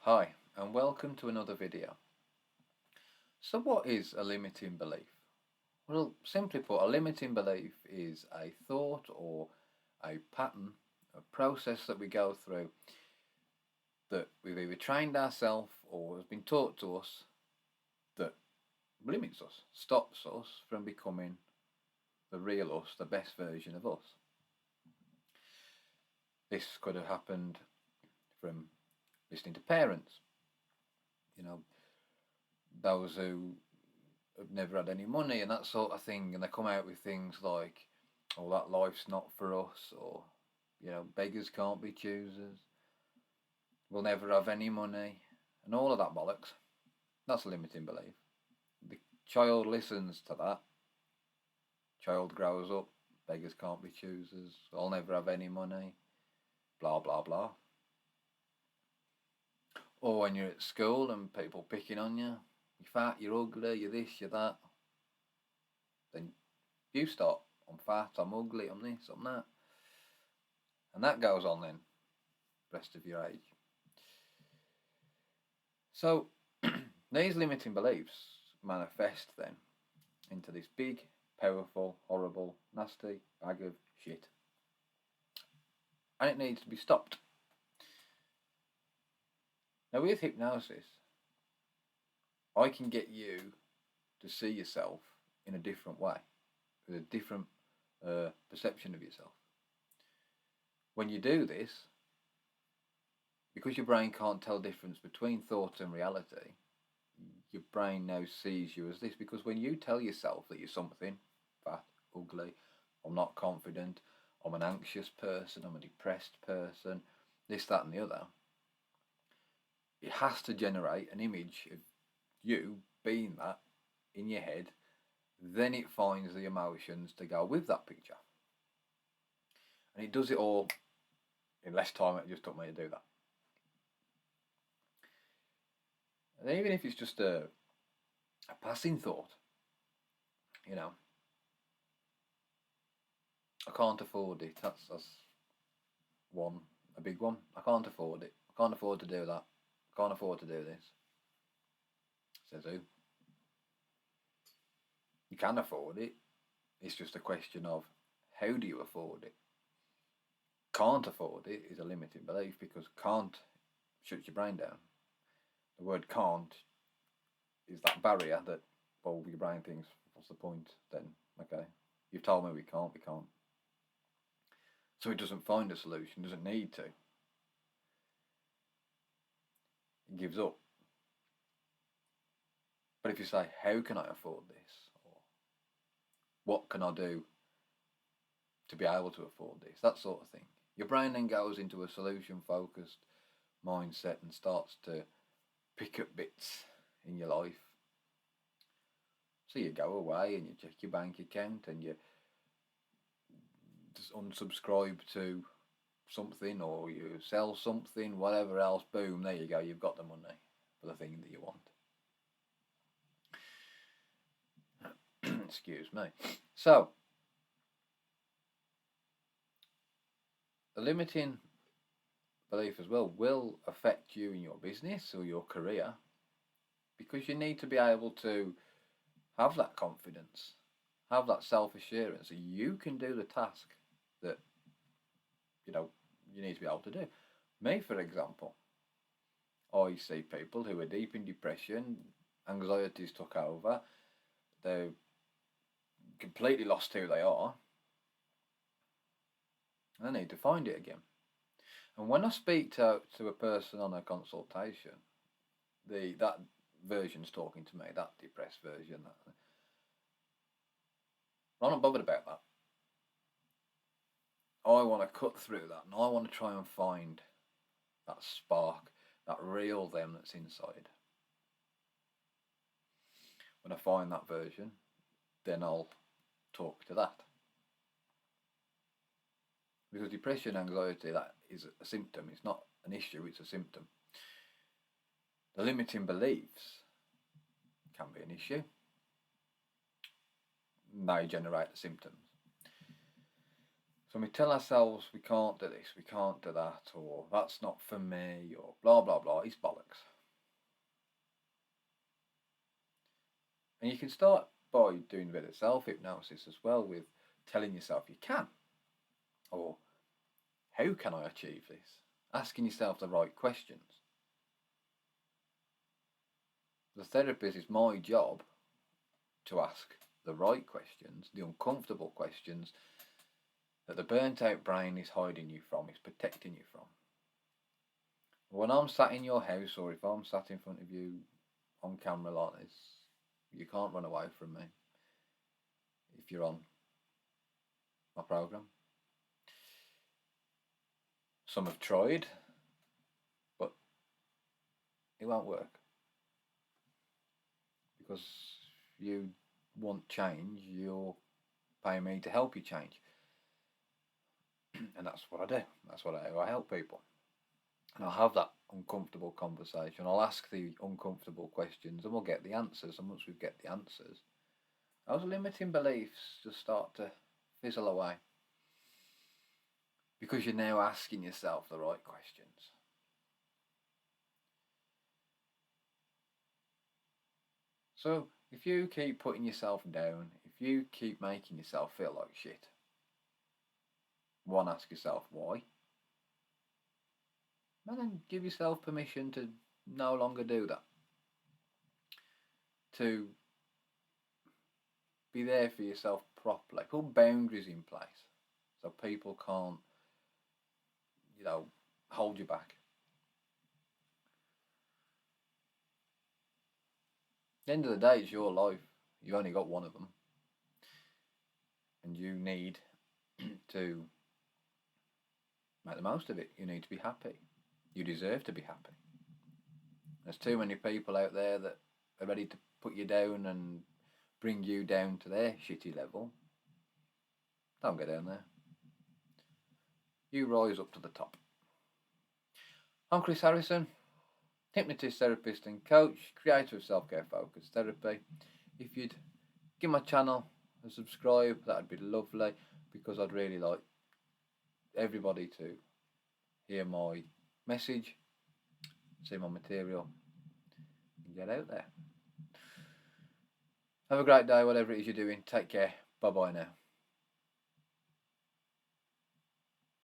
Hi, and welcome to another video. So what is a limiting belief? Well, simply put, a limiting belief is a thought or a pattern, a process that we go through that we've either trained ourselves or has been taught to us that limits us, stops us from becoming the real us, the best version of us. This could have happened from listening to parents, those who have never had any money and that sort of thing, and they come out with things like, "Oh, that life's not for us," or "beggars can't be choosers," "we'll never have any money," and all of that bollocks. That's a limiting belief. The child listens to that. Child grows up. Beggars can't be choosers. I'll never have any money. Blah blah blah. Or when you're at school and people picking on you, "You fat, you're ugly, you're this, you're that," then you start, "I'm fat, I'm ugly, I'm this, I'm that." And that goes on then, the rest of your age. So these limiting beliefs manifest then into this big, powerful, horrible, nasty bag of shit. And it needs to be stopped. Now with hypnosis, I can get you to see yourself in a different way, with a different perception of yourself. When you do this, because your brain can't tell the difference between thought and reality, your brain now sees you as this. Because when you tell yourself that you're something, fat, ugly, I'm not confident, I'm an anxious person, I'm a depressed person, this, that and the other, it has to generate an image of you being that in your head. Then it finds the emotions to go with that picture. And it does it all in less time than it just took me to do that. And even if it's just a passing thought, I can't afford it. That's one, a big one. I can't afford it. I can't afford to do that. I can't afford to do this. Says who? You can afford it. It's just a question of how do you afford it. Can't afford it is a limiting belief, because can't shuts your brain down. The word can't is that barrier that, well, your brain thinks, what's the point then? Okay, you've told me we can't. So it doesn't find a solution, doesn't need to. It gives up. But if you say, how can I afford this? Or what can I do to be able to afford this? That sort of thing. Your brain then goes into a solution-focused mindset and starts to pick up bits in your life. So you go away and you check your bank account and you just unsubscribe to something, or you sell something, whatever else, boom, there you go, you've got the money for the thing that you want. Excuse me. So, the limiting belief as well will affect you in your business or your career, because you need to be able to have that confidence, have that self-assurance that you can do the task that you need to be able to do. Me, for example, I see people who are deep in depression, anxieties took over, they're completely lost who they are, and they need to find it again. And when I speak to a person on a consultation, that version's talking to me, that depressed version, I'm not bothered about that. I want to cut through that, and I want to try and find that spark, that real them that's inside. When I find that version, then I'll talk to that. Because depression, anxiety, that is a symptom. It's not an issue, it's a symptom. The limiting beliefs can be an issue. They generate the symptoms. So we tell ourselves we can't do this, we can't do that, or that's not for me, or blah blah blah. It's bollocks. And you can start by doing a bit of self-hypnosis as well, with telling yourself you can, or how can I achieve this? Asking yourself the right questions. The therapist, is my job to ask the right questions, the uncomfortable questions that the burnt out brain is hiding you from, is protecting you from. When I'm sat in your house, or if I'm sat in front of you on camera like this, you can't run away from me if you're on my program. Some have tried, but it won't work, because you want change, you're paying me to help you change. And that's what I do. That's what I help people. And I'll have that uncomfortable conversation. I'll ask the uncomfortable questions, and we'll get the answers. And once we get the answers, those limiting beliefs just start to fizzle away, because you're now asking yourself the right questions. So if you keep putting yourself down, if you keep making yourself feel like shit, one, ask yourself why. And then give yourself permission to no longer do that. To be there for yourself properly. Put boundaries in place so people can't, hold you back. At the end of the day, it's your life. You've only got one of them. And you need to make the most of it. You need to be happy. You deserve to be happy. There's too many people out there that are ready to put you down and bring you down to their shitty level. Don't get down there. You rise up to the top. I'm Chris Harrison, hypnotist, therapist and coach, creator of self-care focused therapy. If you'd give my channel a subscribe, that'd be lovely, because I'd really like everybody to hear my message, see my material, and get out there. Have a great day, whatever it is you're doing. Take care. Bye bye now.